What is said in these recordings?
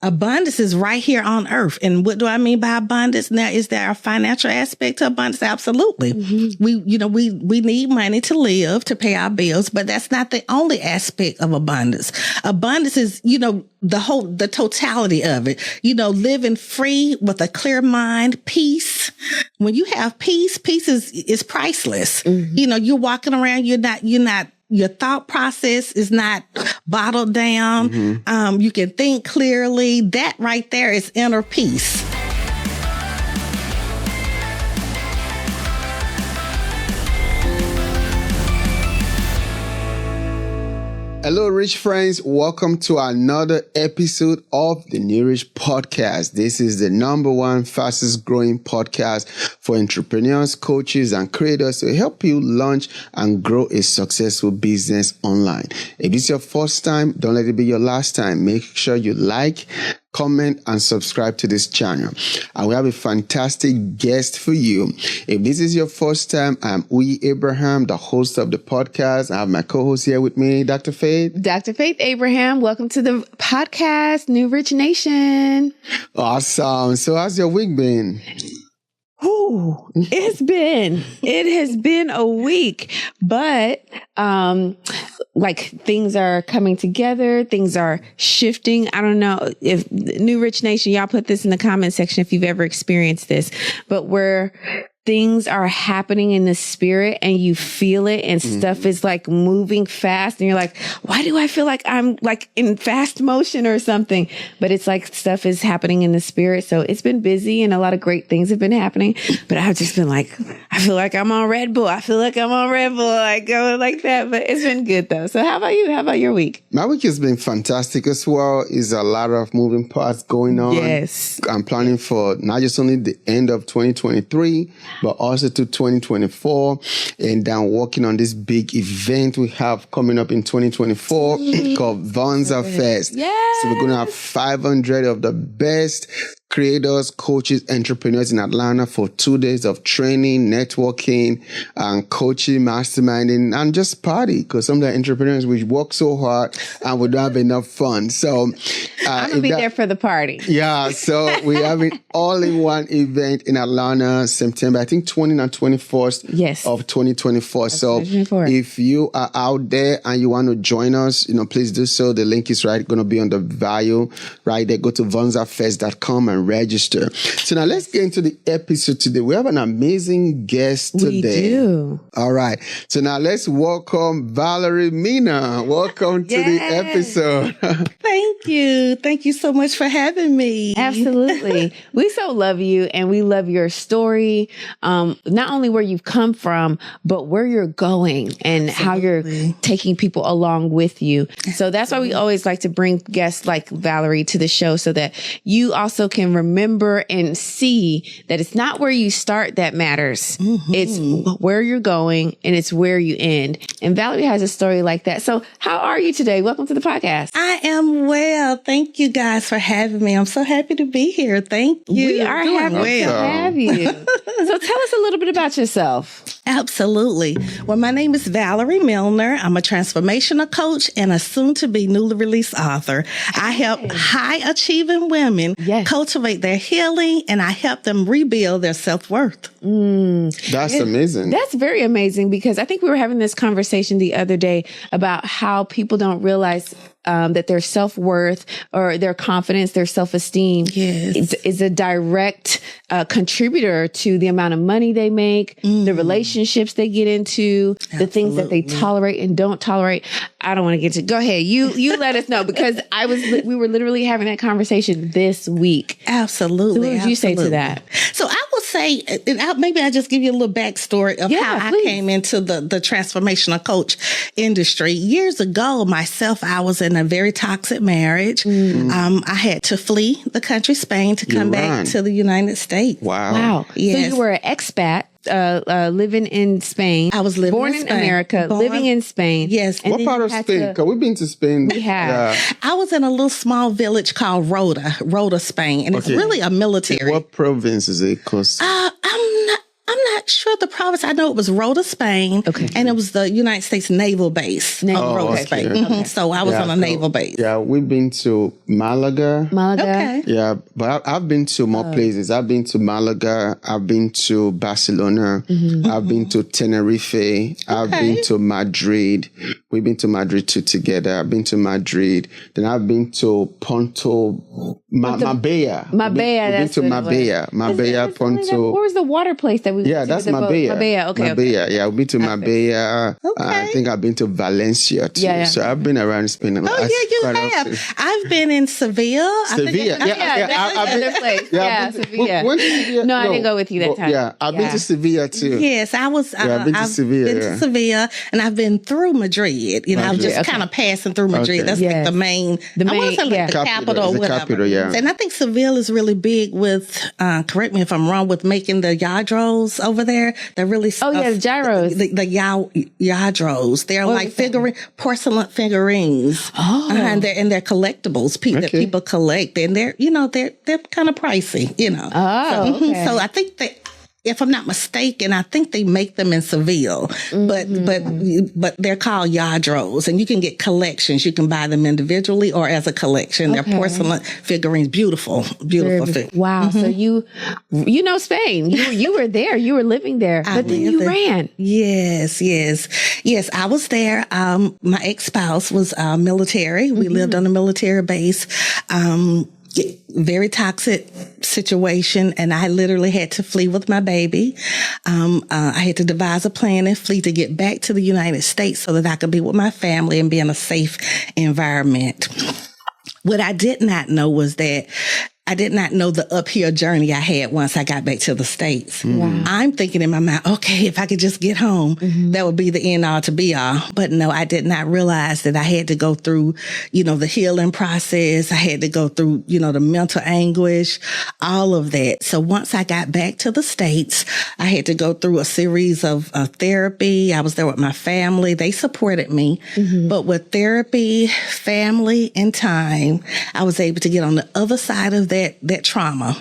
Abundance is right here on earth. And what do I mean by abundance? Now, is there a financial aspect to abundance? Absolutely. Mm-hmm. We need money to live, to pay our bills, but that's not the only aspect of abundance. Abundance is, the totality of it, living free with a clear mind, peace. When you have peace is priceless. Mm-hmm. You're walking around, your thought process is not bottled down. Mm-hmm. You can think clearly. That right there is inner peace. Hello, rich friends. Welcome to another episode of the New Rich Podcast. This is the number one fastest growing podcast for entrepreneurs, coaches, and creators to help you launch and grow a successful business online. If it's your first time, don't let it be your last time. Make sure you like, comment, and subscribe to this channel. And we have a fantastic guest for you. If this is your first time, I'm Uyi Abraham, the host of the podcast. I have my co-host here with me, Dr. Faith. Dr. Faith Abraham, welcome to the podcast, New Rich Nation. Awesome. So how's your week been? Ooh, it has been a week, but things are coming together, things are shifting. I don't know if New Rich Nation, y'all put this in the comment section if you've ever experienced this, but where things are happening in the spirit and you feel it and stuff is moving fast and you're like, why do I feel like I'm in fast motion or something? But it's stuff is happening in the spirit. So it's been busy and a lot of great things have been happening, but I've just been I feel like I'm on Red Bull. Going like that, but it's been good though. So how about you? How about your week? My week has been fantastic as well. It's a lot of moving parts going on. Yes. I'm planning for not just only the end of 2023, but also to 2024. And then working on this big event we have coming up in 2024 called Vonza Fest. Yes. So we're going to have 500 of the best creators, coaches, entrepreneurs in Atlanta for 2 days of training, networking, and coaching, masterminding, and just party. Because some of the entrepreneurs, we work so hard and we don't have enough fun. So I'm going to be there for the party. Yeah. So we have an all-in-one event in Atlanta, September, I think 20th and 21st of 2024. So if you are out there and you want to join us, please do so. The link is going to be on the bio right there. Go to vonzafest.com and register. So now let's get into the episode today. We have an amazing guest today. We do. All right. So now let's welcome Valerie Milner. Welcome to the episode. Thank you. Thank you so much for having me. Absolutely. We so love you and we love your story. Not only where you've come from, but where you're going and how you're taking people along with you. So that's why we always like to bring guests like Valerie to the show so that you also can remember and see that it's not where you start that matters. Mm-hmm. It's where you're going and it's where you end. And Valerie has a story like that. So how are you today? Welcome to the podcast. I am well. Thank you guys for having me. I'm so happy to be here. Thank you. We are happy to have you. So tell us a little bit about yourself. Absolutely. Well, my name is Valerie Milner. I'm a transformational coach and a soon-to-be newly released author. I help high-achieving women cultivate their healing, and I help them rebuild their self-worth. That's amazing. That's very amazing because I think we were having this conversation the other day about how people don't realize that their self-worth or their confidence, their self-esteem is a direct contributor to the amount of money they make, the relationships they get into, the things that they tolerate and don't tolerate. I don't want to get to. Go ahead. You let us know because we were literally having that conversation this week. Absolutely. So what would you say to that? So I will say, maybe I'll just give you a little backstory of how I came into the transformational coach industry. Years ago, myself, I was in a very toxic marriage. I had to flee the country, Spain, to come back to the United States. Wow. Yes. So you were an expat. Living in Spain. I was born in America, living in Spain. Yes. What part of Spain? Because we've been to Spain. We have. Yeah. I was in a little small village called Rota, Spain, and it's really a military. What province is it? I'm not sure the province. I know it was Rota, Spain. Okay. And it was the United States Naval Base. Rota, Spain. Okay. So I was on a naval base. Yeah, we've been to Malaga. Okay. Yeah, but I've been to more places. I've been to Malaga. I've been to Barcelona. I've been to Tenerife. I've been to Madrid. We've been to Madrid too together. I've been to Madrid. Then I've been to Ponto, Marbella. Marbella. We've been to Marbella. Marbella, Ponto. Where was the water place that we went to? That's Marbella. Marbella. Okay. Marbella. Yeah, I've been to Marbella. I think I've been to Valencia too. Yeah. So I've been around Spain. Oh, yeah, you have. I've been in Seville. Sevilla. That's another place. Yeah, Sevilla. Went to Sevilla. No, I didn't go with you that time. Yeah, I've been to Sevilla too. Yes, I was. I've been to Sevilla. And I've been through Madrid. You know, I was just kind of passing through Madrid. That's like the main. I want to say like the capital. The capital, yeah. And I think Seville is really big with. Correct me if I'm wrong. With making the yadros over there, they're really. The gyros. The yadros. They're like porcelain figurines. And they're collectibles. That people collect, and they're kind of pricey. So I think that. If I'm not mistaken, I think they make them in Seville, but they're called yadros, and you can get collections. You can buy them individually or as a collection. They're porcelain figurines, beautiful. Wow! So you know Spain. You were there. You were living there, but then you ran. Yes. I was there. My ex-spouse was military. We lived on a military base. Very toxic situation, and I literally had to flee with my baby. I had to devise a plan and flee to get back to the United States so that I could be with my family and be in a safe environment. What I did not know was that I did not know the uphill journey I had once I got back to the States. Wow. I'm thinking in my mind, okay, if I could just get home, that would be the end all to be all. But no, I did not realize that I had to go through, the healing process. I had to go through, the mental anguish, all of that. So once I got back to the States, I had to go through a series of therapy. I was there with my family. They supported me. But with therapy, family, and time, I was able to get on the other side of that trauma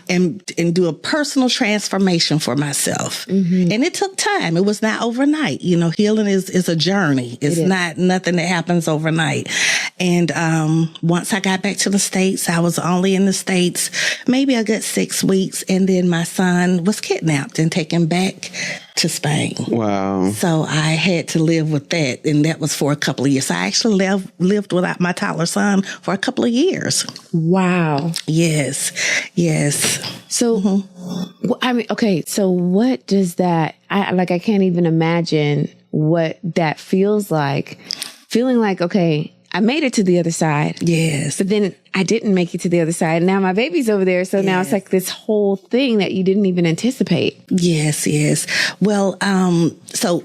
and do a personal transformation for myself. And it took time. It was not overnight. Healing is a journey. It's not nothing that happens overnight. And once I got back to the States, I was only in the States maybe a good 6 weeks. And then my son was kidnapped and taken back to Spain. Wow. So I had to live with that. And that was for a couple of years. So I actually lived without my toddler son for a couple of years. Wow. Yes. So, so what does that, I can't even imagine what that feels like. Feeling like, okay, I made it to the other side. Yes. But then I didn't make it to the other side. Now my baby's over there. So now it's like this whole thing that you didn't even anticipate. Yes. Well, so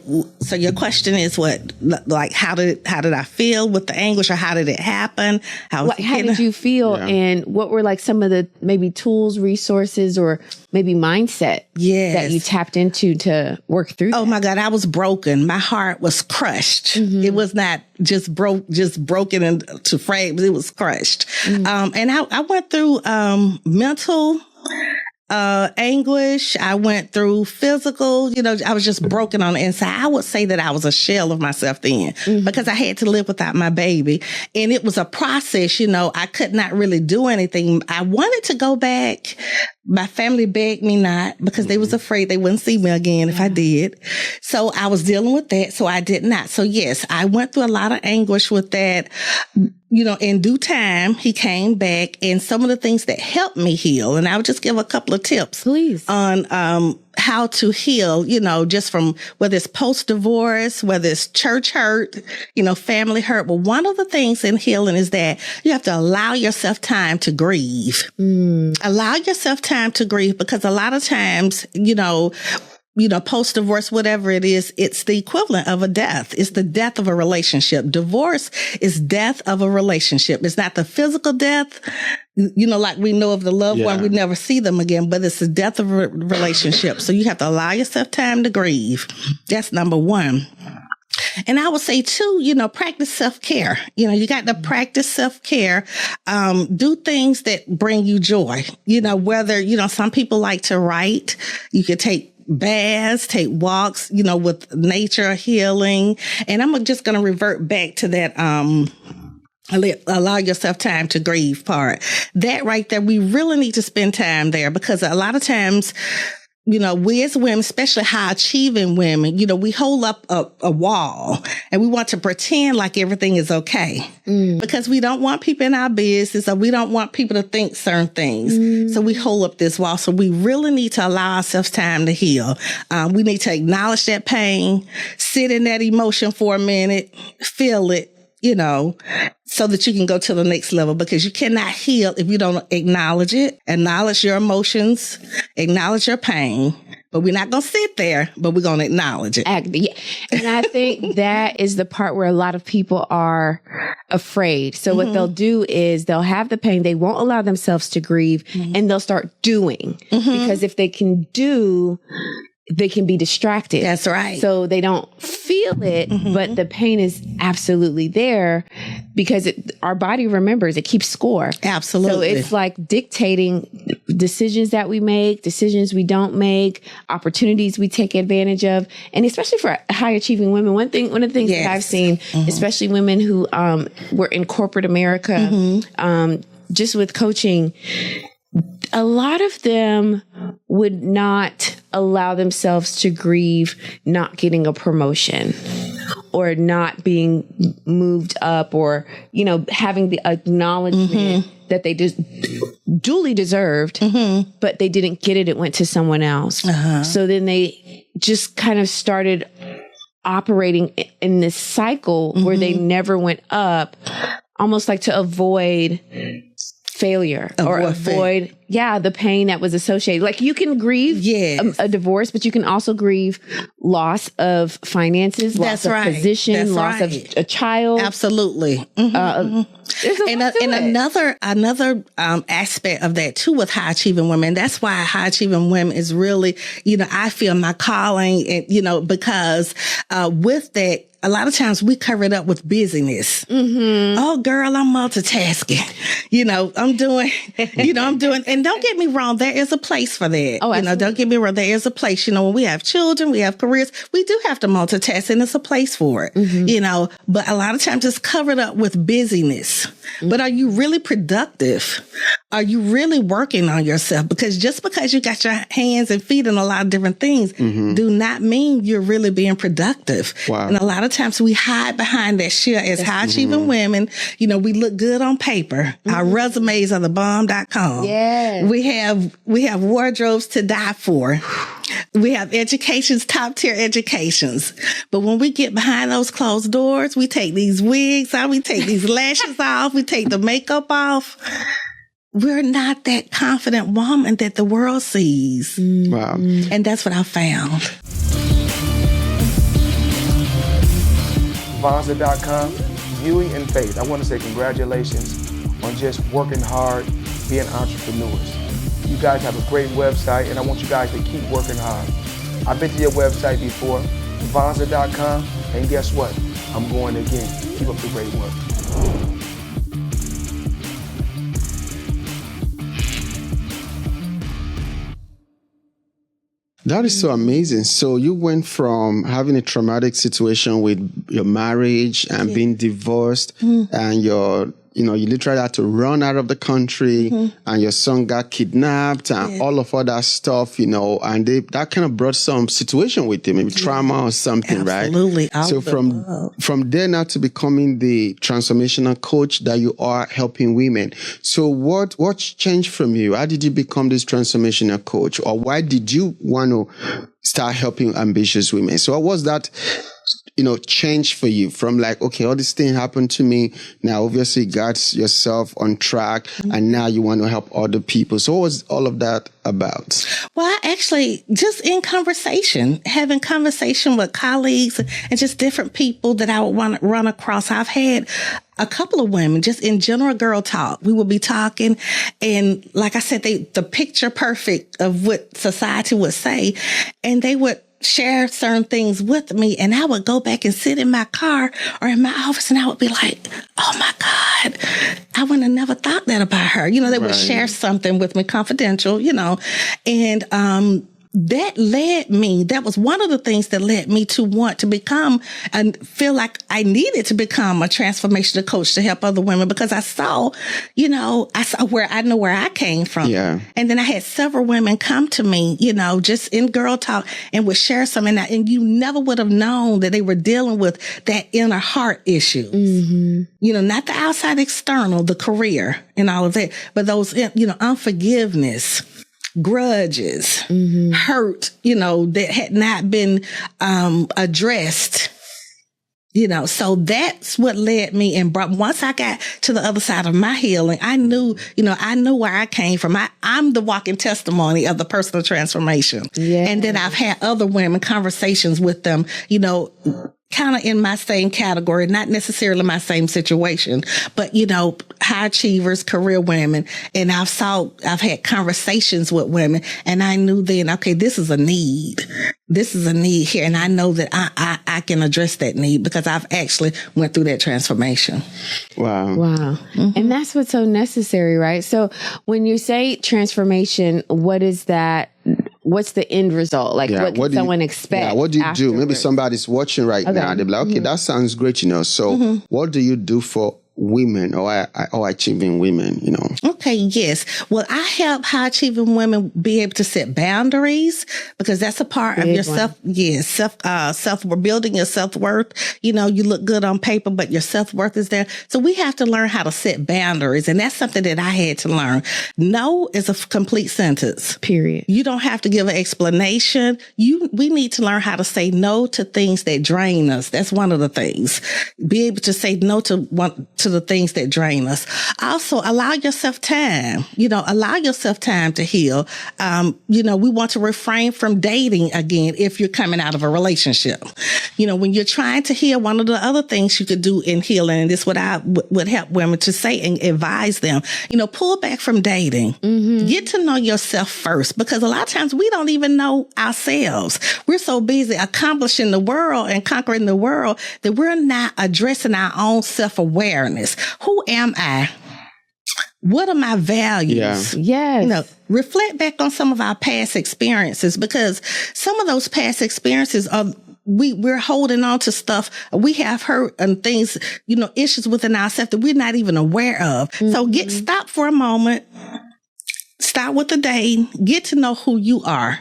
your question is what, like, how did I feel with the anguish, or how did it happen? How did you feel? Yeah. And what were like some of the maybe tools, resources, or maybe mindset that you tapped into to work through that? Oh my God, I was broken. My heart was crushed. It was not just broken into fragments. It was crushed. And I went through mental anguish. I went through physical, I was just broken on the inside. I would say that I was a shell of myself then because I had to live without my baby. And it was a process, I could not really do anything. I wanted to go back. My family begged me not because they was afraid they wouldn't see me again if I did. So I was dealing with that. So I did not. So yes, I went through a lot of anguish with that. In due time, he came back, and some of the things that helped me heal, and I would just give a couple of tips, please, on how to heal, just from whether it's post-divorce, whether it's church hurt, family hurt. But one of the things in healing is that you have to allow yourself time to grieve. Allow yourself time to grieve, because a lot of times, post-divorce, whatever it is, it's the equivalent of a death. It's the death of a relationship. Divorce is death of a relationship. It's not the physical death, like we know of the loved one, we never see them again, but it's the death of a relationship. So you have to allow yourself time to grieve. That's number one. And I would say too, practice self-care. You got to practice self-care. Do things that bring you joy. Whether, some people like to write. You could take baths, take walks, with nature, healing. And I'm just going to revert back to that, allow yourself time to grieve part. That right there, we really need to spend time there, because a lot of times, we as women, especially high achieving women, we hold up a wall and we want to pretend like everything is okay because we don't want people in our business, or we don't want people to think certain things. So we hold up this wall. So we really need to allow ourselves time to heal. We need to acknowledge that pain, sit in that emotion for a minute, feel it, so that you can go to the next level, because you cannot heal if you don't acknowledge it, acknowledge your emotions, acknowledge your pain. But we're not going to sit there, but we're going to acknowledge it. Yeah. And I think that is the part where a lot of people are afraid. So what they'll do is they'll have the pain. They won't allow themselves to grieve, and they'll start doing, because if they can do, they can be distracted. That's right. So they don't feel it, but the pain is absolutely there, because our body remembers, it keeps score. Absolutely. So it's like dictating decisions that we make, decisions we don't make, opportunities we take advantage of. And especially for high achieving women, one of the things that I've seen, especially women who were in corporate America, just with coaching, a lot of them would not allow themselves to grieve not getting a promotion, or not being moved up, or, having the acknowledgement that they just duly deserved, but they didn't get it. It went to someone else. So then they just kind of started operating in this cycle where they never went up, almost like to avoid failure, or avoid the pain that was associated. Like, you can grieve a divorce, but you can also grieve loss of finances, loss of position, loss of a child. Absolutely. And another aspect of that too with high achieving women. That's why high achieving women is really, I feel my calling, and because with that, a lot of times we cover it up with busyness. Oh, girl, I'm multitasking. I'm doing, and don't get me wrong, there is a place for that. Oh, don't get me wrong, there is a place. When we have children, we have careers, we do have to multitask, and it's a place for it. But a lot of times it's covered up with busyness. But are you really productive? Are you really working on yourself? Because just because you got your hands and feet in a lot of different things do not mean you're really being productive. Wow. And a lot of times we hide behind that shield as high achieving women. We look good on paper. Our resumes are the bomb.com. Yes. We have wardrobes to die for. We have educations, top tier educations. But when we get behind those closed doors, we take these wigs off, we take these lashes off, we take the makeup off. We're not that confident woman that the world sees. Wow. And that's what I found. Vonza.com, Viewing and Faith. I want to say congratulations on just working hard, being entrepreneurs. You guys have a great website, and I want you guys to keep working hard. I've been to your website before, Vonza.com, and guess what? I'm going again. Keep up the great work. That is so amazing. So you went from having a traumatic situation with your marriage and being divorced, and you literally had to run out of the country, and your son got kidnapped and all of all that stuff, and that kind of brought some situation with him, maybe trauma or something, Absolutely. right? So from there now to becoming the transformational coach that you are helping women. So what's changed from you? How did you become this transformational coach, or why did you want to start helping ambitious women? So what was that change for you from like, okay, all this thing happened to me. Now, obviously, you got yourself on track, and now you want to help other people. So what was all of that about? Well, actually, just in conversation, having conversation with colleagues and just different people that I would want to run across. I've had a couple of women just in general girl talk. We would be talking, and like I said, the picture perfect of what society would say, and they would share certain things with me, and I would go back and sit in my car or in my office, and I would be like, oh my God, I would have never thought that about her. They would share something with me, confidential, and that was one of the things that led me to want to become and feel like I needed to become a transformational coach to help other women, because I saw where I came from. Yeah. And then I had several women come to me, just in girl talk, and would share something, and you never would have known that they were dealing with that inner heart issue. Mm-hmm. Not the outside external, the career and all of that, but those, unforgiveness, grudges, hurt, that had not been addressed. So that's what led me and once I got to the other side of my healing, I knew where I came from. I'm the walking testimony of the personal transformation. Yeah. And then I've had other women, conversations with them, kind of in my same category, not necessarily my same situation, but, high achievers, career women. And I've had conversations with women, and I knew then, okay, this is a need. This is a need here. And I know that I can address that need because I've actually went through that transformation. Wow. Mm-hmm. And that's what's so necessary, right? So when you say transformation, what is that? What's the end result? Like, what can someone expect? Yeah, what do you do? Maybe somebody's watching right now. They'll be like, okay, that sounds great, So what do you do for women or achieving women, Okay, yes. Well, I help high achieving women be able to set boundaries, because that's a part of your building your self-worth. You look good on paper, but your self-worth is there. So we have to learn how to set boundaries. And that's something that I had to learn. No is a complete sentence. Period. You don't have to give an explanation. We need to learn how to say no to things that drain us. That's one of the things. Be able to say no to the things that drain us. Also, allow yourself time. Allow yourself time to heal. We want to refrain from dating again if you're coming out of a relationship. When you're trying to heal, one of the other things you could do in healing, and this is what I would help women to say and advise them, pull back from dating. Mm-hmm. Get to know yourself first, because a lot of times we don't even know ourselves. We're so busy accomplishing the world and conquering the world that we're not addressing our own self-awareness. Who am I? What are my values? Yeah. Yes. Reflect back on some of our past experiences, because some of those past experiences are we're holding on to stuff. We have hurt and things, issues within ourselves that we're not even aware of. Mm-hmm. So stop for a moment. Start with the day. Get to know who you are.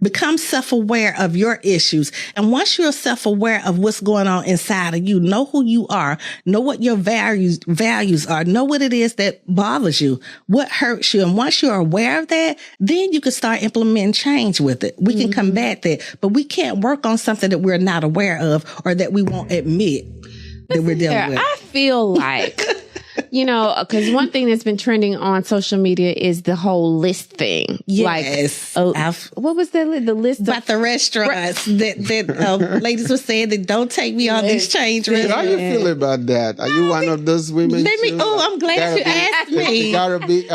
Become self-aware of your issues. And once you're self-aware of what's going on inside of you, know who you are, know what your values are, know what it is that bothers you, what hurts you. And once you're aware of that, then you can start implementing change with it. We can combat that, but we can't work on something that we're not aware of or that we won't admit that we're dealing with. I feel like... because one thing that's been trending on social media is the whole list thing. Yes. What was the list about the restaurants that ladies were saying that don't take me on these change restaurants. How you feel about that? Are you one of those women? I'm glad you asked me. You gotta be.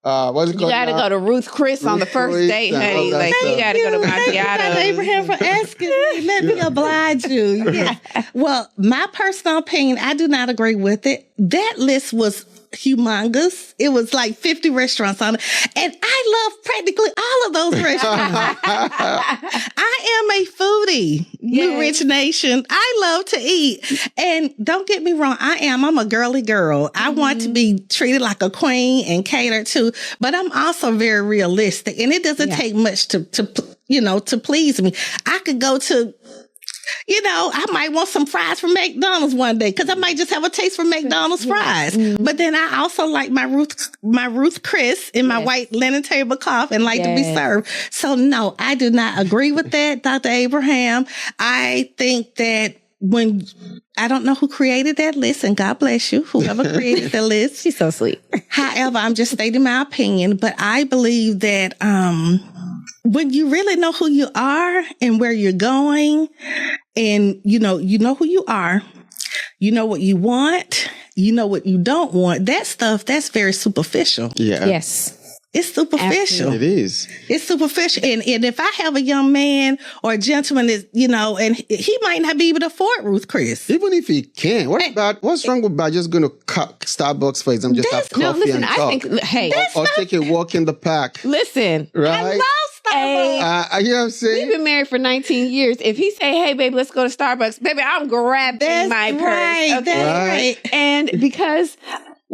What's it called? You gotta go to Ruth Chris on the first date, honey. Like you gotta go to Macchiato. Abraham, for asking me. Let me oblige you. Yeah. Well, my personal opinion, I do not agree with it. That list was humongous. It was like 50 restaurants on it. And I love practically all of those restaurants. I am a foodie, New Rich Nation. I love to eat. And don't get me wrong, I'm a girly girl. I want to be treated like a queen and catered to, but I'm also very realistic. And it doesn't take much to please me. I could go to, I might want some fries from McDonald's one day because I might just have a taste for McDonald's fries. Mm-hmm. But then I also like my Ruth Chris in my white linen tablecloth and like to be served. So no, I do not agree with that, Dr. Abraham. I think that I don't know who created that list, and God bless you, whoever created the list. She's so sweet. However, I'm just stating my opinion, but I believe that when you really know who you are and where you're going, and you know who you are, you know what you want, you know what you don't want, that stuff, that's very superficial. Yeah. Yes. It's superficial. Absolutely. It is. It's superficial. And if I have a young man or a gentleman that, and he might not be able to afford Ruth Chris. Even if he can. What's wrong about just going to Starbucks, for example, just have coffee and talk? I think, or take a walk in the park. Listen. Right? I love Starbucks. Starbucks. You know what I'm saying? We've been married for 19 years. If he say, hey, baby, let's go to Starbucks, baby, I'm grabbing my purse. Okay? That's right. And because,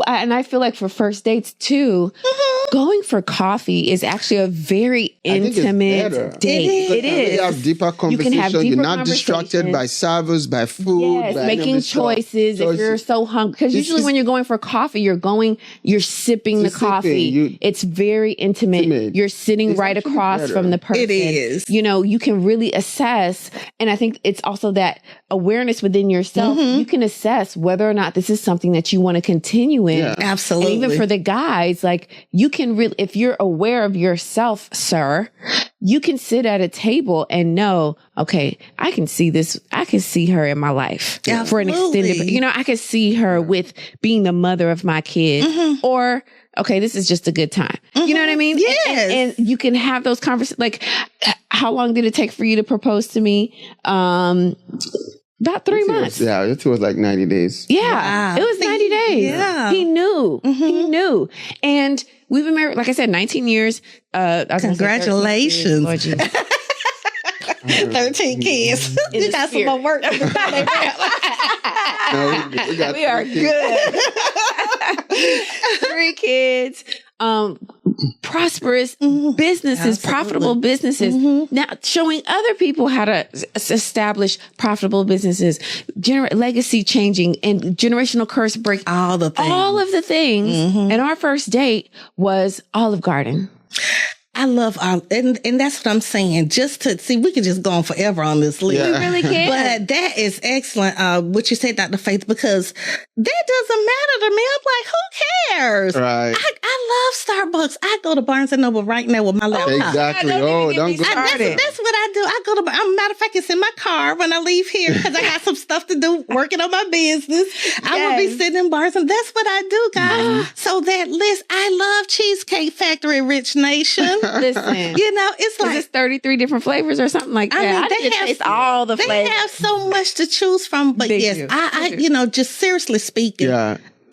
and I feel like for first dates too, going for coffee is actually a very intimate date. It is. You have deeper conversation. You're not distracted by servers, by food. Yes, by making choices if you're so hungry. Because usually when you're going for coffee, you're sipping the coffee. It's very intimate. You're sitting right across from the person. It is. You know, you can really assess. And I think it's also that awareness within yourself. You can assess whether or not this is something that you want to continue in. Yeah. Absolutely. And even for the guys, like you can really, if you're aware of yourself, sir, you can sit at a table and know, okay, I can see this. I can see her in my life for an extended, I can see her with being the mother of my kid or, okay, this is just a good time. You know what I mean? Yes. And you can have those conversations. Like, how long did it take for you to propose to me? About 3 months. It was like 90 days. Yeah. Wow. It was 90 days. Yeah. He knew. He knew. And we've been married, like I said, 19 years. Congratulations. 13 years. 13 kids. You got some more work. We are good. 3 kids. Prosperous businesses, profitable businesses. Now showing other people how to establish profitable businesses, legacy changing and generational curse break. All the things. All of the things. And our first date was Olive Garden. I love and that's what I'm saying. Just to see, we could just go on forever on this list. We really can. But that is excellent, what you said, Dr. Faith, because that doesn't matter to me. I'm like, who cares? Right. I love Starbucks. I go to Barnes & Noble right now with my laptop. Exactly. Don't Don't go. That's what I do. I go to, matter of fact, it's in my car when I leave here because I got some stuff to do working on my business. I will be sitting in Barnes, and that's what I do, guys. So that list, I love Cheesecake Factory, Rich Nation. Listen, it's like it's 33 different flavors or something like that. I need to taste all the flavors. They have so much to choose from, but I just seriously speaking,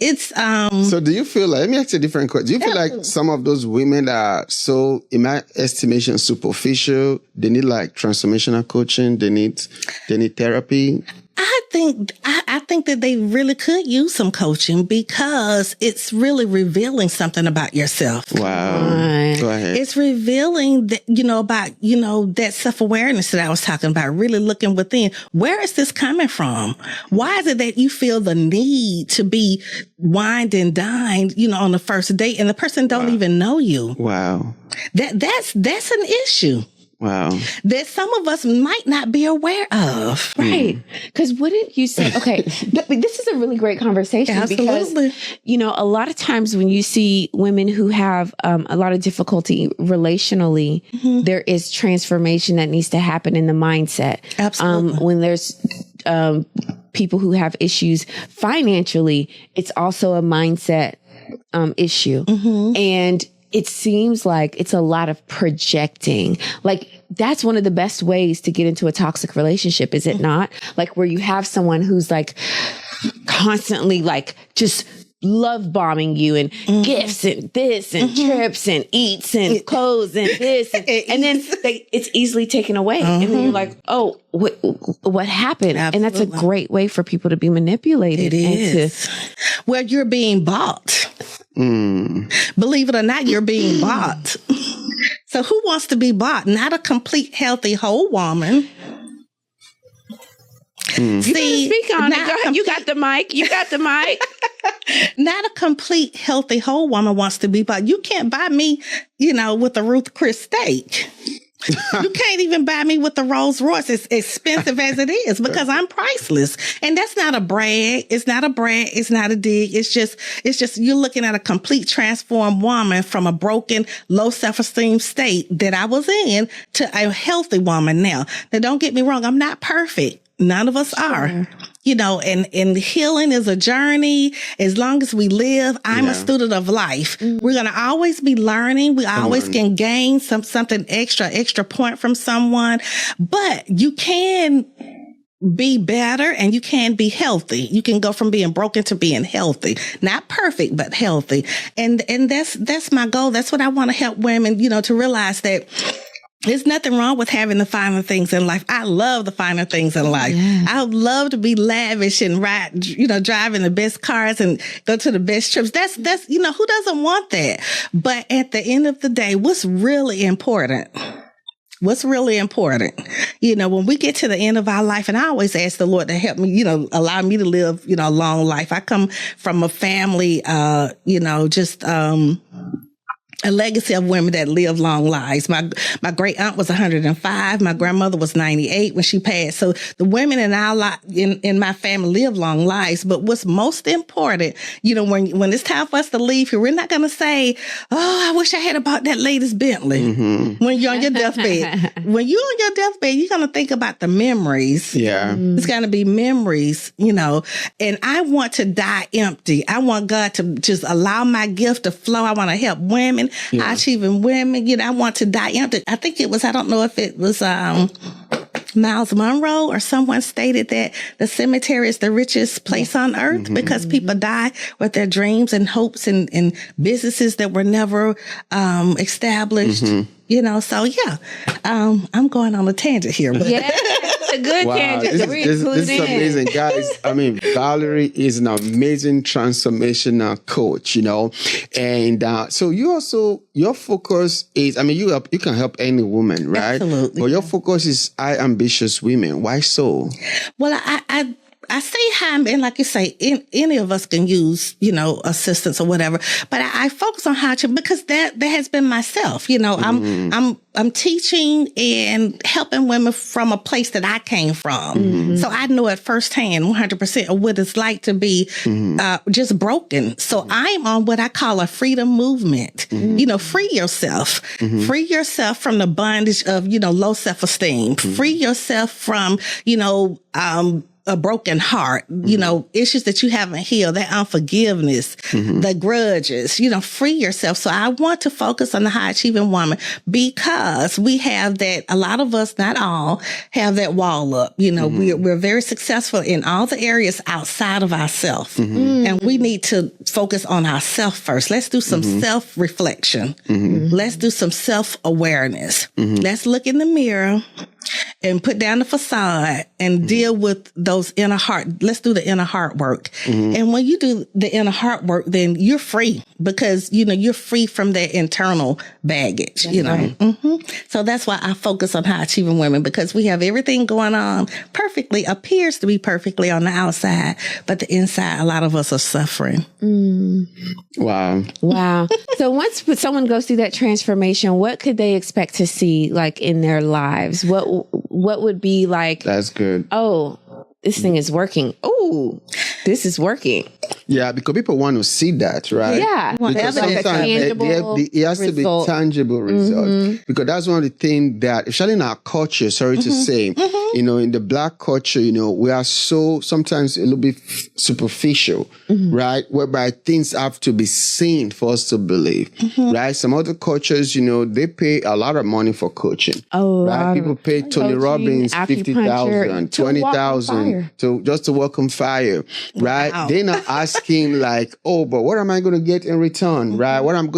it's So do you feel like, let me ask you a different question. Do you feel like some of those women are so, in my estimation, superficial? They need like transformational coaching. They need therapy. I think that they really could use some coaching because it's really revealing something about yourself. Wow. Go ahead. It's revealing that, about, that self-awareness that I was talking about, really looking within. Where is this coming from? Why is it that you feel the need to be wined and dined, on the first date and the person don't even know you? Wow. That's an issue. Wow. That some of us might not be aware of. Right. Because wouldn't you say, okay, this is a really great conversation. Absolutely. Because, a lot of times when you see women who have a lot of difficulty relationally, there is transformation that needs to happen in the mindset. Absolutely. When there's people who have issues financially, it's also a mindset issue. And it seems like it's a lot of projecting. Like that's one of the best ways to get into a toxic relationship, is it not? Like where you have someone who's like constantly like just love bombing you and gifts and this and trips and eats and clothes and this and then it's easily taken away. And then you're like, oh, what happened? Absolutely. And that's a great way for people to be manipulated. It is. Well, you're being bought. Believe it or not, you're being bought. So who wants to be bought? Not a complete, healthy, whole woman. You speak on it. Go ahead. You got the mic. Not a complete, healthy, whole woman wants to be bought. You can't buy me, with a Ruth Chris steak. You can't even buy me with the Rolls Royce, as expensive as it is, because I'm priceless. And that's not a brag. It's not a brag. It's not a dig. It's just you're looking at a complete transformed woman from a broken, low self-esteem state that I was in to a healthy woman now. Now, don't get me wrong. I'm not perfect. None of us are, and healing is a journey. As long as we live, I'm a student of life. We're going to always be learning. We always can gain something extra point from someone, but you can be better and you can be healthy. You can go from being broken to being healthy, not perfect, but healthy. And that's my goal. That's what I want to help women, to realize that There's nothing wrong with having the finer things in life. I love the finer things in life. Yeah. I would love to be lavish and ride, driving the best cars and go to the best trips. That's, who doesn't want that? But at the end of the day, what's really important? What's really important? When we get to the end of our life, and I always ask the Lord to help me, allow me to live, a long life. I come from a family, a legacy of women that live long lives. My great aunt was 105. My grandmother was 98 when she passed. So the women in our in my family live long lives. But what's most important, when it's time for us to leave here, we're not going to say, "Oh, I wish I had bought that latest Bentley." Mm-hmm. When you're on your deathbed, you're going to think about the memories. Yeah, it's going to be memories, And I want to die empty. I want God to just allow my gift to flow. I want to help women. Yeah. Achieving women, I want to die empty. I think it was, I don't know if it was Miles Monroe or someone stated that the cemetery is the richest place on earth because people die with their dreams and hopes and businesses that were never established. So I'm going on a tangent here. But. Yeah, it's a good tangent. This is amazing, guys. I mean, Valerie is an amazing transformational coach, and so your focus is, you can help any woman, right? Absolutely. But your focus is ambitious women. Why so? Well, I say high, and like you say, any of us can use, assistance or whatever. But I focus on high because that has been myself. I'm teaching and helping women from a place that I came from. So I know it firsthand, 100% of what it's like to be just broken. So I'm on what I call a freedom movement. Free yourself. Free yourself from the bondage of, low self-esteem. Free yourself from, a broken heart, issues that you haven't healed, that unforgiveness, the grudges, free yourself. So I want to focus on the high achieving woman because we have that, a lot of us, not all, have that wall up. We're very successful in all the areas outside of ourselves. And we need to focus on ourselves first. Let's do some self-reflection. Let's do some self-awareness. Let's look in the mirror and put down the facade and deal with those inner heart. Let's do the inner heart work. And when you do the inner heart work, then you're free because, you're free from that internal baggage, Right. So that's why I focus on high achieving women because we have everything going on perfectly, appears to be perfectly on the outside, but the inside, a lot of us are suffering. Wow. So once someone goes through that transformation, what could they expect to see like in their lives? What would be like, that's good. Oh, this thing is working. Oh, this is working. Yeah, because people want to see that, right? Yeah. Because like a tangible it has to be tangible result. Because that's one of the things that, especially in our culture, sorry to say, in the Black culture, we are so sometimes a little bit superficial, right? Whereby things have to be seen for us to believe, right? Some other cultures, they pay a lot of money for coaching. Oh, right? People pay Tony Robbins $50,000, $20,000 to walk on fire, right? Wow. They're not asking like, oh, but what am I going to get in return, right? What am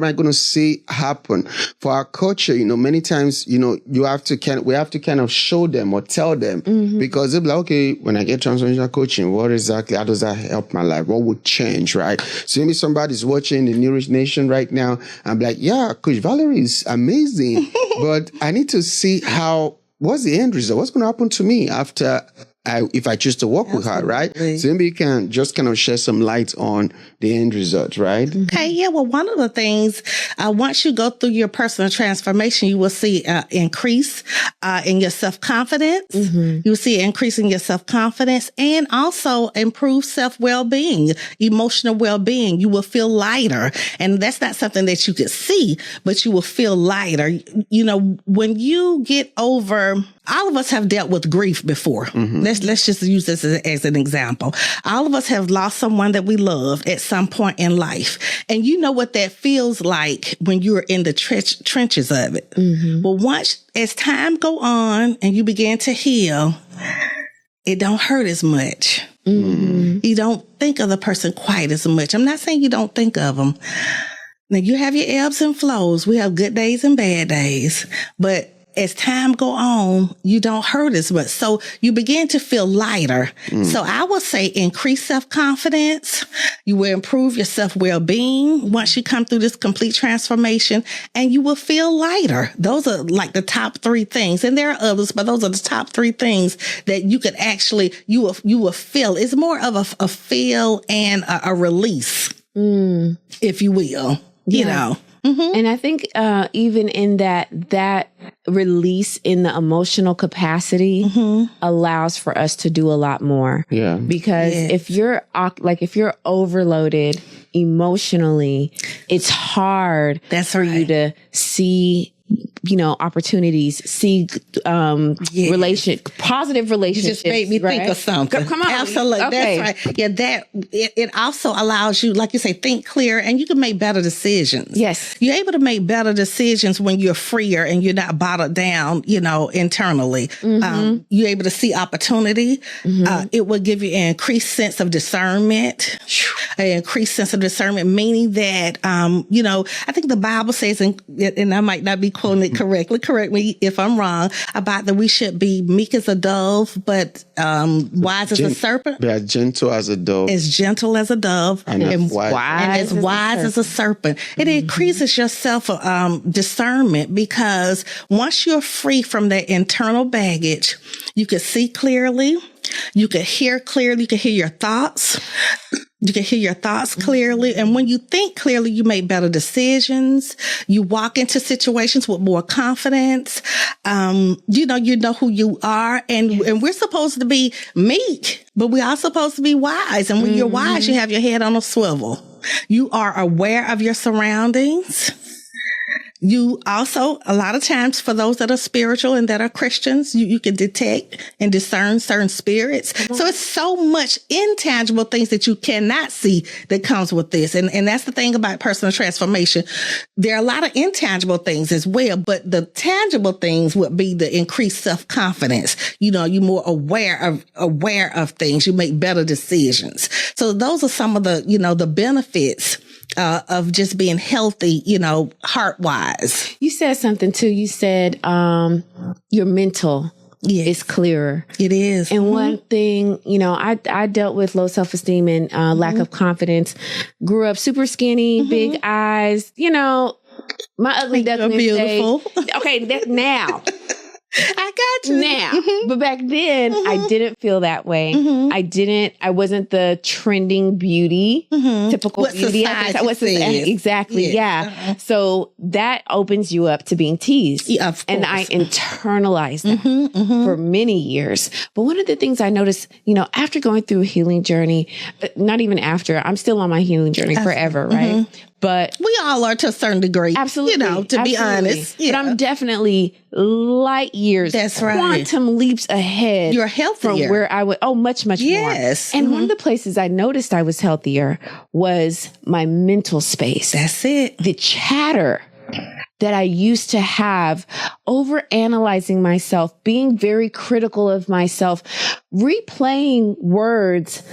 I going to see happen? For our culture, many times, we have to kind of show them or tell them because they'll be like, okay, when I get transformational coaching, how does that help my life? What would change, right? So maybe somebody's watching the New Rich Nation right now and be like, yeah, Coach Valerie is amazing, but I need to see what's the end result? What's going to happen to me if I choose to work with her, right? So maybe you can just kind of shed some light on the end result, right? Okay, yeah. Well, one of the things, once you go through your personal transformation, you will see increase in your self-confidence. You will see increase in your self-confidence and also improve self-well-being, emotional well-being. You will feel lighter. And that's not something that you could see, but you will feel lighter. When you get over, all of us have dealt with grief before. Let's just use this as an example. All of us have lost someone that we loved at some point in life. And you know what that feels like when you're in the trenches of it. Well, as time go on and you begin to heal, it don't hurt as much. You don't think of the person quite as much. I'm not saying you don't think of them, Now you have your ebbs and flows. We have good days and bad days, but as time go on, you don't hurt as much. So you begin to feel lighter. So I would say increase self-confidence. You will improve your self-well-being once you come through this complete transformation, and you will feel lighter. Those are like the top 3 things. And there are others, but those are the top 3 things that you could actually, you will feel. It's more of a feel and a release, if you will, you know. And I think even in that release in the emotional capacity allows for us to do a lot more. Yeah. Because if you're overloaded emotionally, it's hard for you to see, opportunities, see positive relationships. You just made me think of something. Come on. Absolutely. Okay. That's right. Yeah, it also allows you, like you say, think clear, and you can make better decisions. Yes. You're able to make better decisions when you're freer and you're not bottled down, internally. You're able to see opportunity. It will give you an increased sense of discernment, meaning that, I think the Bible says, and I might not be quoting it correctly, correct me if I'm wrong, about that we should be meek as a dove, but wise as a serpent. Be as gentle as a dove. As gentle as a dove. And as wise as a serpent. It increases your self discernment, because once you're free from that internal baggage, you can see clearly, you can hear clearly, you can hear your thoughts. You can hear your thoughts clearly. And when you think clearly, you make better decisions. You walk into situations with more confidence. You know who you are. And we're supposed to be meek, but we are supposed to be wise. And when you're wise, you have your head on a swivel. You are aware of your surroundings. You also, a lot of times, for those that are spiritual and that are Christians, you can detect and discern certain spirits. So it's so much intangible things that you cannot see that comes with this. And that's the thing about personal transformation. There are a lot of intangible things as well, but the tangible things would be the increased self-confidence. You're more aware of things. You make better decisions. So those are some of the, the benefits of just being healthy, heart-wise. You said something too. You said your mental is clearer. It is. And one thing, I dealt with low self-esteem and lack of confidence. Grew up super skinny, big eyes. My ugly duckling beautiful. Okay, that's now. I got you. Now. But back then, I didn't feel that way. I wasn't the trending beauty, typical what beauty. Exactly. Yeah. So that opens you up to being teased. Yeah, of course. And I internalized that for many years. But one of the things I noticed, after going through a healing journey, not even after, I'm still on my healing journey forever, right? But we all are to a certain degree. Absolutely. To be honest. Yeah. But I'm definitely light years. That's right. Quantum leaps ahead. You're healthier. From where I would, much more. Yes. And one of the places I noticed I was healthier was my mental space. That's it. The chatter that I used to have, over analyzing myself, being very critical of myself, replaying words.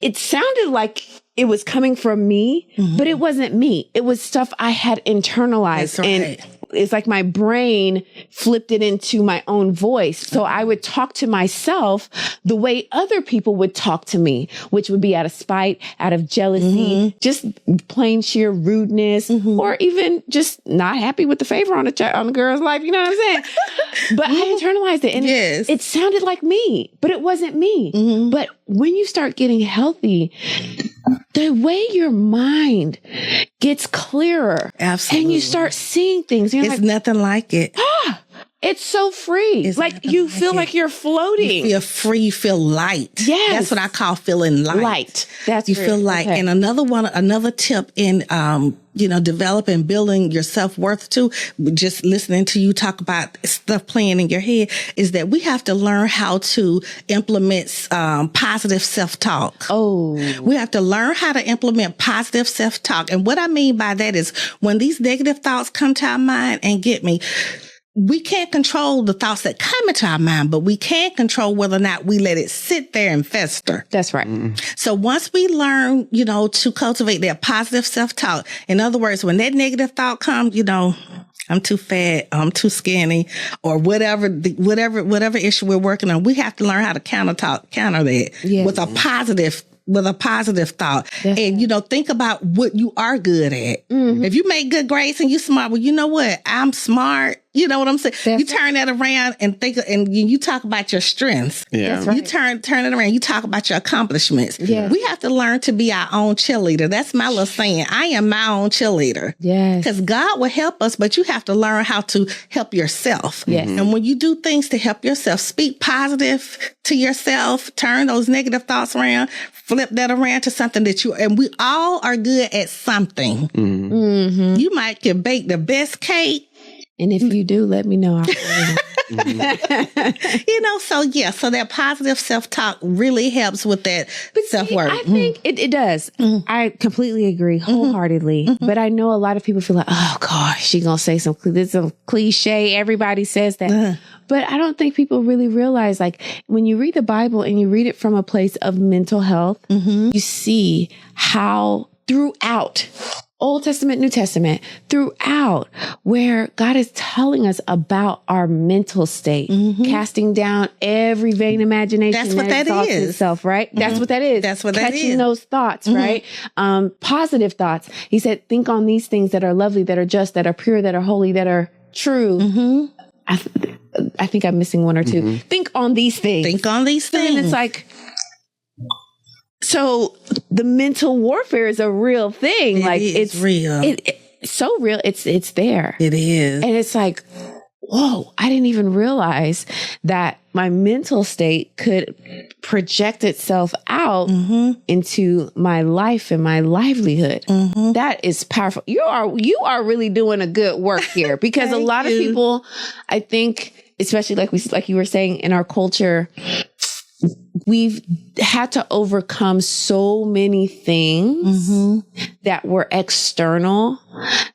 It sounded like it was coming from me, but it wasn't me. It was stuff I had internalized. That's right. And it's like my brain flipped it into my own voice. So I would talk to myself the way other people would talk to me, which would be out of spite, out of jealousy, just plain sheer rudeness, or even just not happy with the favor on the girl's life. You know what I'm saying? But I internalized it, and it sounded like me, but it wasn't me. But when you start getting healthy, the way your mind gets clearer, absolutely, and you start seeing things, it's like, nothing like it. It's so free. It's like you feel like you're floating. You feel free. You feel light. Yes. That's what I call feeling light. Light. That's you feel light. Okay. And another tip in, developing, building your self-worth too, just listening to you talk about stuff playing in your head, is that we have to learn how to implement, positive self-talk. We have to learn how to implement positive self-talk. And what I mean by that is when these negative thoughts come to our mind, and get me, we can't control the thoughts that come into our mind, but we can control whether or not we let it sit there and fester. That's right. So once we learn, to cultivate that positive self-talk, in other words, when that negative thought comes, I'm too fat, I'm too skinny, or whatever issue we're working on, we have to learn how to counter that with a positive thought. And, think about what you are good at. If you make good grades and you smart, well, you know what? I'm smart. You know what I'm saying? You turn that around and you talk about your strengths. Yeah. That's right. You turn it around. You talk about your accomplishments. Yes. We have to learn to be our own cheerleader. That's my little saying. I am my own cheerleader. Yes. Because God will help us, but you have to learn how to help yourself. Yes. And when you do things to help yourself, speak positive to yourself, turn those negative thoughts around, flip that around to something and we all are good at something. You might can bake the best cake. And if you do, let me know. So that positive self-talk really helps with that self-worth. I think it does. I completely agree wholeheartedly. But I know a lot of people feel like, oh gosh, she gonna say some cliche. Everybody says that. But I don't think people really realize, like, when you read the Bible and you read it from a place of mental health, you see how throughout Old Testament, New Testament, throughout, where God is telling us about our mental state, casting down every vain imagination. That's what that is. Itself, right? That's what that is. That's what that Catching is. those thoughts, right? Positive thoughts. He said, think on these things that are lovely, that are just, that are pure, that are holy, that are true. I think I'm missing one or two. Think on these things. Think on these things. And it's like, so the mental warfare is a real thing. It's real. It's so real. It's there. It is. And it's like, whoa, I didn't even realize that my mental state could project itself out into my life and my livewhood. That is powerful. You are really doing a good work here, because a lot of people, I think, especially like you were saying, in our culture, we've had to overcome so many things that were external,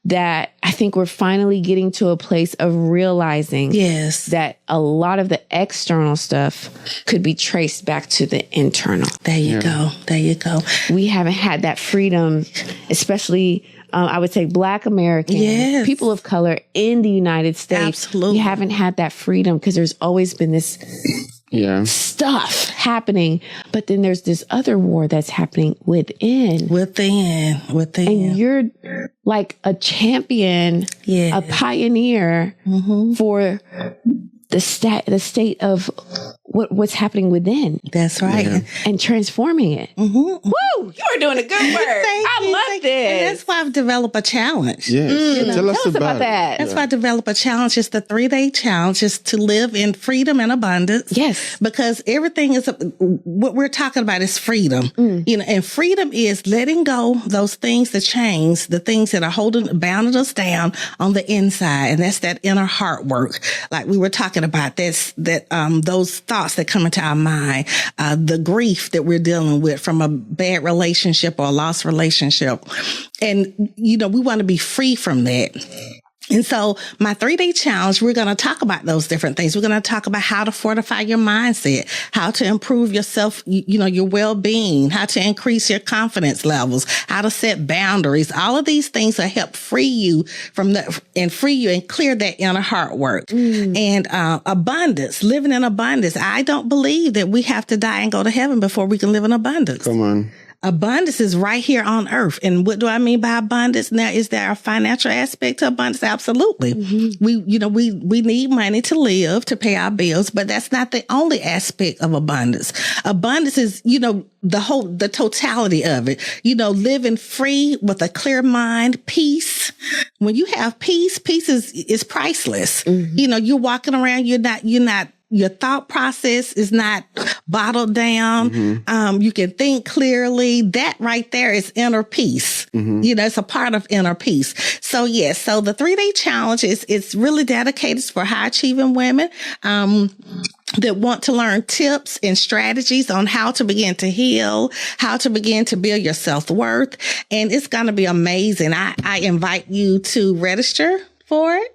that I think we're finally getting to a place of realizing that a lot of the external stuff could be traced back to the internal. There you go. There you go. We haven't had that freedom, especially I would say Black Americans, people of color in the United States. Absolutely. We haven't had that freedom because there's always been this stuff happening, but then there's this other war that's happening within. And you're like a champion, a pioneer for the state of what's happening within. That's right. And transforming it. Woo! You are doing a good work. I love this. And that's why I've developed a challenge. Yes. Tell us about that. That's why I developed a challenge. It's the 3-day challenge, is to live in freedom and abundance. Yes. Because everything is, what we're talking about is freedom. And freedom is letting go those things, the chains, the things that are bounding us down on the inside. And that's that inner heart work. Like we were talking about, those thoughts that come into our mind, the grief that we're dealing with from a bad relationship or a lost relationship. And, we want to be free from that. And so my 3-day challenge, we're going to talk about those different things. We're going to talk about how to fortify your mindset, how to improve yourself, your well-being, how to increase your confidence levels, how to set boundaries. All of these things will help free you and clear that inner heart work. And abundance, living in abundance. I don't believe that we have to die and go to heaven before we can live in abundance. Come on. Abundance is right here on earth. And what do I mean by abundance? Now, is there a financial aspect to abundance? Absolutely. We need money to live, to pay our bills, but that's not the only aspect of abundance. Abundance is, the totality of it, living free with a clear mind, peace. When you have peace is priceless. You're walking around, your thought process is not bottled down. You can think clearly. That right there is inner peace. It's a part of inner peace. So so the 3-day challenge it's really dedicated for high achieving women, that want to learn tips and strategies on how to begin to heal, how to begin to build your self-worth. And it's going to be amazing. I invite you to register for it.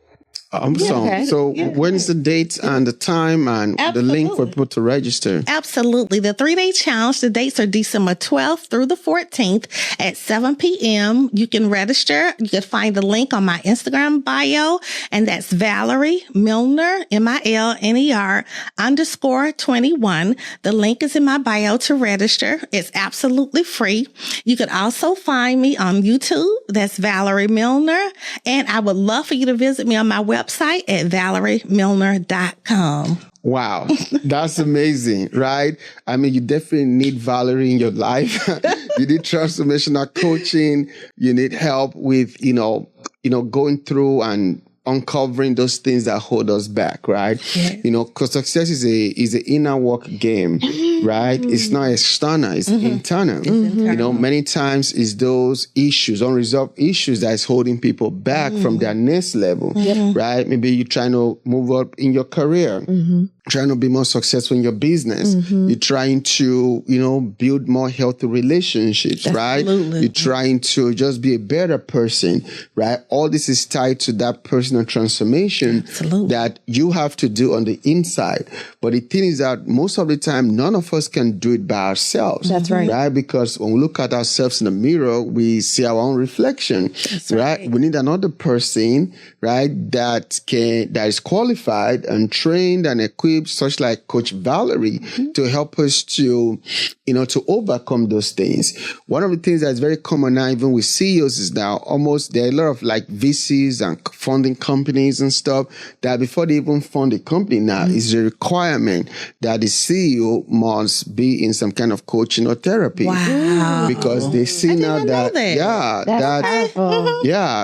Awesome. Okay. So when is the date and the time and the link for people to register? Absolutely. The 3-day challenge, the dates are December 12th through the 14th at 7 p.m. You can register. You can find the link on my Instagram bio, and that's Valerie Milner, Milner _21. The link is in my bio to register. It's absolutely free. You could also find me on YouTube. That's Valerie Milner. And I would love for you to visit me on my website at valeriemilner.com. Wow, that's amazing, right? I mean, you definitely need Valerie in your life. You need transformational coaching. You need help with, going through and uncovering those things that hold us back, right? Yeah. Because success is a inner work game, right? It's not external, it's internal. Many times it's those issues, unresolved issues that is holding people back from their next level, right? Maybe you're trying to move up in your career, trying to be more successful in your business. You're trying to, build more healthy relationships, right? You're trying to just be a better person, right? All this is tied to that personal transformation that you have to do on the inside. But the thing is that most of the time, none of us can do it by ourselves. That's right. Right? Because when we look at ourselves in the mirror, we see our own reflection, right? We need another person, right? That is qualified and trained and equipped, such like Coach Valerie, to help us to overcome those things. One of the things that's very common now, even with CEOs, is now there are a lot of like VCs and funding companies and stuff that before they even fund a company now, is a requirement that the CEO must be in some kind of coaching or therapy. Wow. Because they see now that. That's powerful.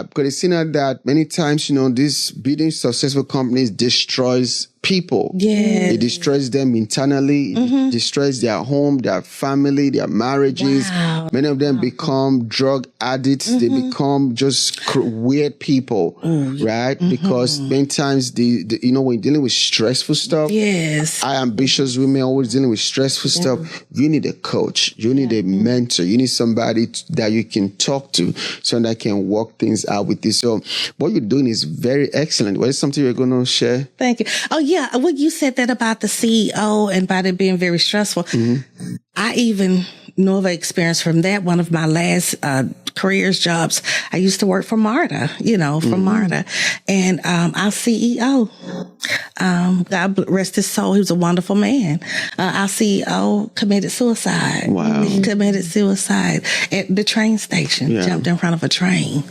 Because they see now that many times, these building successful companies destroys people. Yeah. It destroys them internally. It destroys their home, their family, their marriages. Wow. Many of them become drug addicts. They become just weird people, right? Because many times, when you're dealing with stressful stuff, high ambitious women always dealing with stressful stuff, you need a coach. You need a mentor. You need somebody that you can talk to, someone that can work things out with you. So what you're doing is very excellent. What is something you're going to share? Thank you. Oh, yeah. Well, you said that about the CEO and about it being very stressful. I even know of an experience from that. One of my last careers jobs, I used to work for MARTA, MARTA. And our CEO, God rest his soul, he was a wonderful man. Our CEO committed suicide. Wow. He committed suicide at the train station, jumped in front of a train.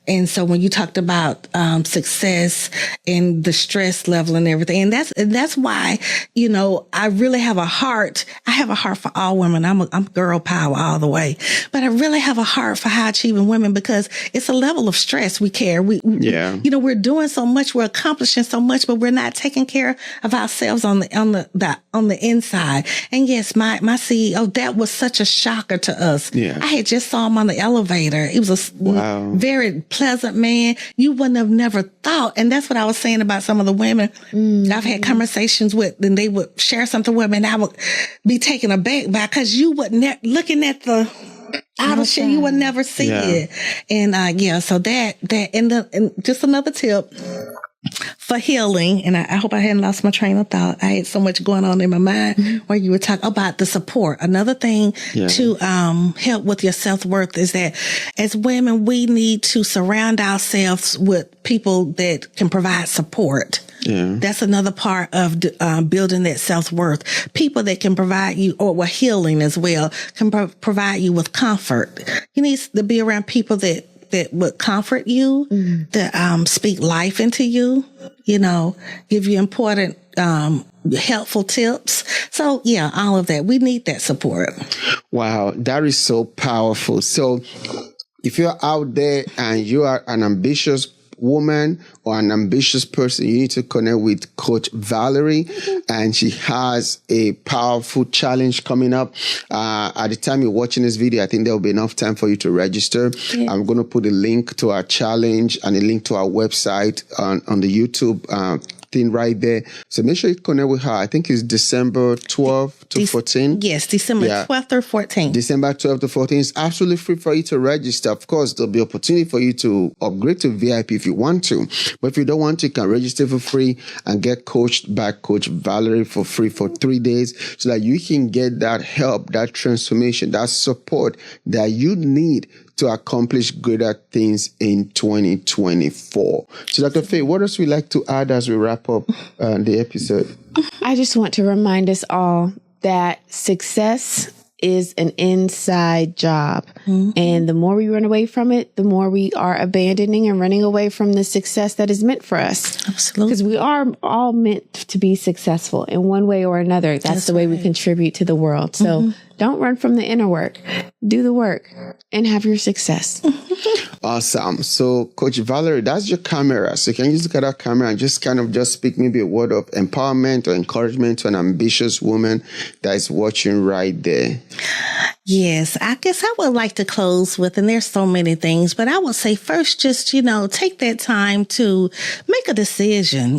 And so when you talked about success and the stress level and everything, and that's why, I really have a heart. I have a heart for all women. I'm girl power all the way, but I really have a heart for high achieving women because it's a level of stress we carry. We're doing so much, we're accomplishing so much, but we're not taking care of ourselves on the inside. And yes, my CEO, that was such a shocker to us. Yeah. I had just saw him on the elevator. He was a very pleasant man. You wouldn't have never thought. And that's what I was saying about some of the women I've had conversations with, and they would share something with me, and I would be taken aback by, because you would looking at the outer shit, you would never see it. And so that and just another tip for healing, and I hope I hadn't lost my train of thought. I had so much going on in my mind where you were talking about the support. Another thing to help with your self-worth is that as women, we need to surround ourselves with people that can provide support. Yeah. That's another part of building that self-worth. People that can provide you, or healing as well, can provide you with comfort. You need to be around people that would comfort you, that speak life into you, give you important, helpful tips. So all of that. We need that support. Wow, that is so powerful. So if you're out there and you are an ambitious woman or an ambitious person, you need to connect with Coach Valerie, and she has a powerful challenge coming up. At the time you're watching this video, I think there will be enough time for you to register. I'm going to put a link to our challenge and a link to our website on the YouTube thing right there. So make sure you connect with her. I think it's December 12th to 14th. Yes, December 12th or 14th. December 12th to 14th. It's absolutely free for you to register. Of course, there'll be opportunity for you to upgrade to VIP if you want to. But if you don't want to, you can register for free and get coached by Coach Valerie for free for 3 days so that you can get that help, that transformation, that support that you need to accomplish greater things in 2024. So, Dr. Faye, what else would you like to add as we wrap up the episode? I just want to remind us all that success is an inside job. And the more we run away from it, the more we are abandoning and running away from the success that is meant for us. Absolutely. Because we are all meant to be successful in one way or another. That's the way we contribute to the world. So don't run from the inner work. Do the work and have your success. Awesome. So, Coach Valerie, that's your camera. So can you just look at that camera and just speak maybe a word of empowerment or encouragement to an ambitious woman that is watching right there? Yes, I guess I would like to close with, and there's so many things, but I would say first, just, take that time to make a decision,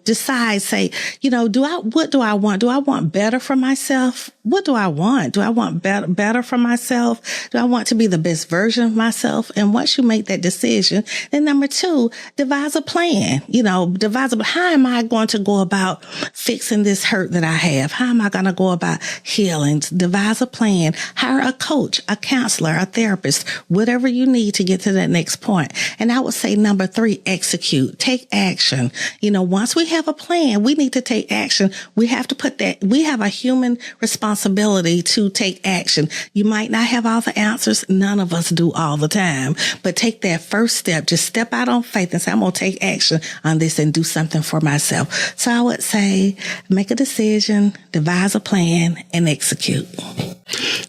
decide, say, what do I want? Do I want better for myself? What do I want? Do I want better for myself? Do I want to be the best version of myself? And once you make that decision, then number 2, devise a plan, how am I going to go about fixing this hurt that I have? How am I going to go about healing? Devise a plan. Hire a coach, a counselor, a therapist, whatever you need to get to that next point. And I would say number 3, execute, take action. Once we have a plan, we need to take action. We have to we have a human responsibility to take action. You might not have all the answers. None of us do all the time, but take that first step. Just step out on faith and say, I'm going to take action on this and do something for myself. So I would say make a decision, devise a plan, and execute.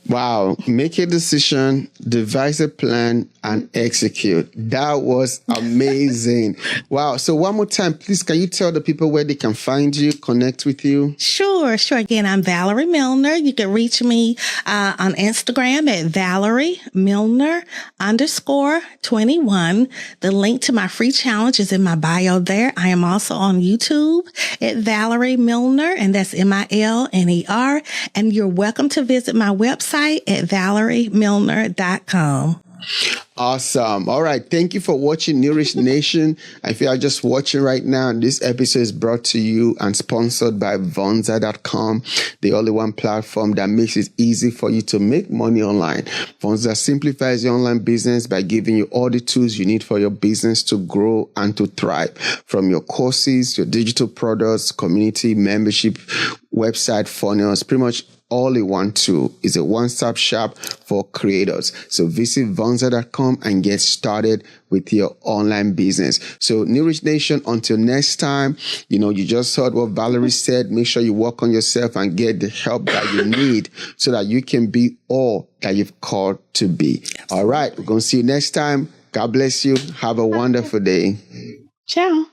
Wow. Make a decision, devise a plan, and execute. That was amazing. Wow. So one more time, please, can you tell the people where they can find you, connect with you? Sure. Again, I'm Valerie Milner. You can reach me on Instagram at Valerie Milner _21. The link to my free challenge is in my bio there. I am also on YouTube at Valerie Milner, and that's Milner. And you're welcome to visit my website at ValerieMilner.com. Awesome. All right. Thank you for watching Nourish Nation. If you are just watching right now, this episode is brought to you and sponsored by Vonza.com, the only one platform that makes it easy for you to make money online. Vonza simplifies your online business by giving you all the tools you need for your business to grow and to thrive. From your courses, your digital products, community, membership, website, funnels, pretty much all in one tool. Is a one-stop shop for creators. So visit Vonza.com and get started with your online business. So Nourish Nation, until next time, you just heard what Valerie said. Make sure you work on yourself and get the help that you need so that you can be all that you've called to be. All right. We're going to see you next time. God bless you. Have a wonderful day. Ciao.